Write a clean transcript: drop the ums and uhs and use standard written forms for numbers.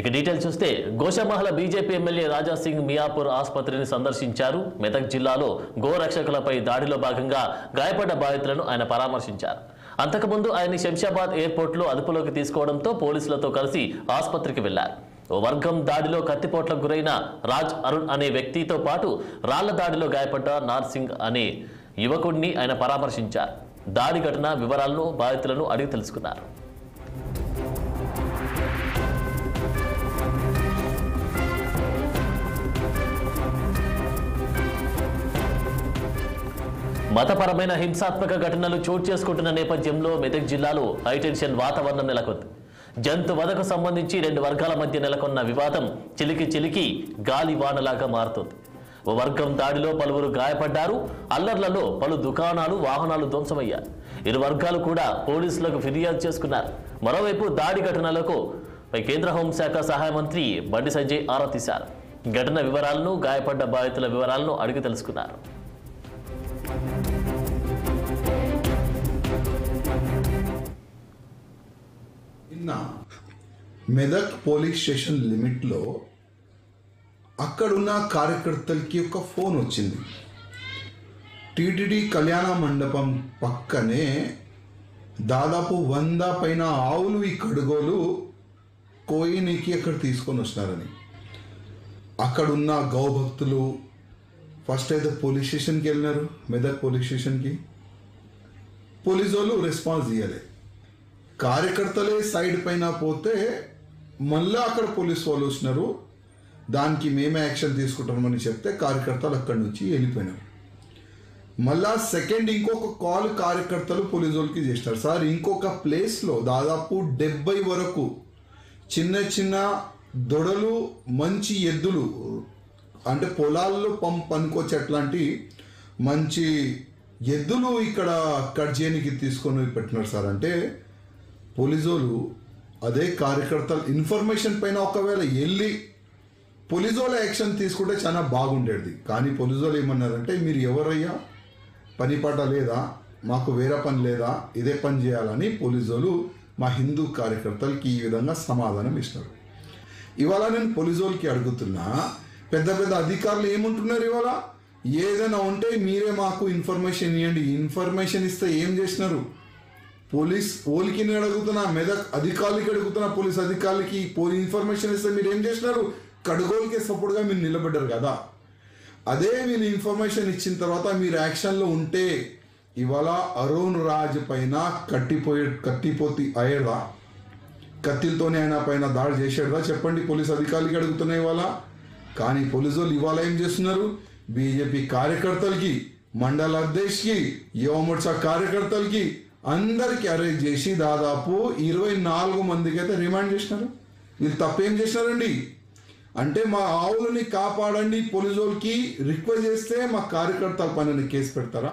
ఇక డీటెయిల్ చూస్తే Goshamahal BJP MLA Raja Singh Miyapur ఆసుపత్రిని సందర్శించారు. మెదక్ జిల్లాలో గోరక్షకులపై దాడిలో భాగంగా గాయపడ్డ బాధితులను ఆయన పరామర్శించారు. అంతకుముందు ఆయన శంషాబాద్ ఎయిర్పోర్ట్లో అదుపులోకి తీసుకోవడంతో పోలీసులతో కలిసి ఆసుపత్రికి వెళ్లారు. ఓ వర్గం దాడిలో కత్తిపోట్లకు గురైన రాజ్ అరుణ్ అనే వ్యక్తితో పాటు రాళ్ల దాడిలో గాయపడ్డ నార్సింగ్ అనే యువకుడిని ఆయన పరామర్శించారు. దాడి ఘటన వివరాలను బాధితులను అడిగి తెలుసుకున్నారు. మతపరమైన హింసాత్మక ఘటనలు చోటు చేసుకుంటున్న నేపథ్యంలో మెదక్ జిల్లాలో హైటెన్షన్ వాతావరణం నెలకొంది. జంతు వధకు సంబంధించి 2 వర్గాల మధ్య నెలకొన్న వివాదం చిలికి గాలి వానలాగా మారుతోంది. ఓ వర్గం దాడిలో పలువురు గాయపడ్డారు. అల్లర్లలో పలు దుకాణాలు, వాహనాలు ధ్వంసమయ్యాయి. ఇరు వర్గాలు కూడా పోలీసులకు ఫిర్యాదు చేసుకున్నారు. మరోవైపు దాడి ఘటనలకు కేంద్ర హోంశాఖ సహాయ మంత్రి బండి సంజయ్ ఆరా తీశారు. ఘటన వివరాలను, గాయపడ్డ బాధితుల వివరాలను అడిగి తెలుసుకున్నారు. మెదక్ పోలీస్ స్టేషన్ లిమిట్లో అక్కడున్న కార్యకర్తలకి ఒక ఫోన్ వచ్చింది. టీటీడీ కళ్యాణ మండపం పక్కనే దాదాపు 100 పైన ఆవులు ఈ కడుగోలు కోయినికి అక్కడ తీసుకొని వస్తున్నారని. అక్కడున్న గౌభక్తులు ఫస్ట్ అయితే పోలీస్ స్టేషన్కి వెళ్ళినారు. మెదక్ పోలీస్ స్టేషన్కి పోలీసు వాళ్ళు రెస్పాన్స్ ఇవ్వలేదు. కార్యకర్తలే సైడ్ పైన పోతే మళ్ళీ అక్కడ పోలీసు వాళ్ళు వచ్చినారు. దానికి మేమే యాక్షన్ తీసుకుంటామని చెప్తే కార్యకర్తలు అక్కడి నుంచి వెళ్ళిపోయినారు. మళ్ళా సెకండ్ ఇంకొక కాల్ కార్యకర్తలు పోలీసు వాళ్ళకి చేసినారు. సార్, ఇంకొక ప్లేస్లో దాదాపు 70 వరకు చిన్న దొడలు, మంచి ఎద్దులు, అంటే పొలాల్లో పనుకొచ్చి అట్లాంటి మంచి ఎద్దులు ఇక్కడ కట్ చేయడానికి తీసుకొని పెట్టినారు సార్. అంటే పోలీసోళ్ళు అదే కార్యకర్తలు ఇన్ఫర్మేషన్ పైన ఒకవేళ వెళ్ళి పోలీసోళ్ళ యాక్షన్ తీసుకుంటే చాలా బాగుండేది. కానీ పోలీసోళ్ళు ఏమన్నారంటే, మీరు ఎవరయ్యా, పని పాట లేదా, మాకు వేరే పని లేదా, ఇదే పని చేయాలని పోలీసోళ్ళు మా హిందూ కార్యకర్తలకి ఈ విధంగా సమాధానం ఇస్తారు. ఇవాళ నేను పోలీసోళ్ళకి అడుగుతున్నా, పెద్ద అధికారులు ఏమంటున్నారు, ఇవాళ ఏదైనా ఉంటే మీరే మాకు ఇన్ఫర్మేషన్ ఇవ్వండి. ఇన్ఫర్మేషన్ ఇస్తే ఏం చేసినారు? పోలీస్ ఓలికి నేను అడుగుతున్నా, మెదక్ అధికారులకి అడుగుతున్నా, పోలీస్ అధికారులకి ఇన్ఫర్మేషన్ ఇస్తే మీరు ఏం చేసినారు? కడుగోలుకే సపోర్ట్గా మీరు నిలబడ్డారు కదా. అదే మీరు ఇన్ఫర్మేషన్ ఇచ్చిన తర్వాత మీరు యాక్షన్లో ఉంటే ఇవాళ అరుణ్ రాజ్ పైన కత్తిపోతి అయ్యేదా? కత్తిలతోనే ఆయన పైన దాడి చేసేదా? చెప్పండి. పోలీస్ అధికారులకి అడుగుతున్నాయి ఇవాళ. కానీ పోలీసు వాళ్ళు ఇవాళ ఏం చేస్తున్నారు? బీజేపీ కార్యకర్తలకి, మండల అధ్యక్షుకి, యువ మోర్చా కార్యకర్తలకి అందరికి అరెస్ట్ చేసి దాదాపు 24 మందికి అయితే రిమాండ్ చేసినారు. వీళ్ళు తప్పేం చేసినారండి? అంటే మా ఆవులని కాపాడండి పోలీసు వాళ్ళకి రిక్వెస్ట్ చేస్తే మా కార్యకర్తల పైన కేసు పెడతారా?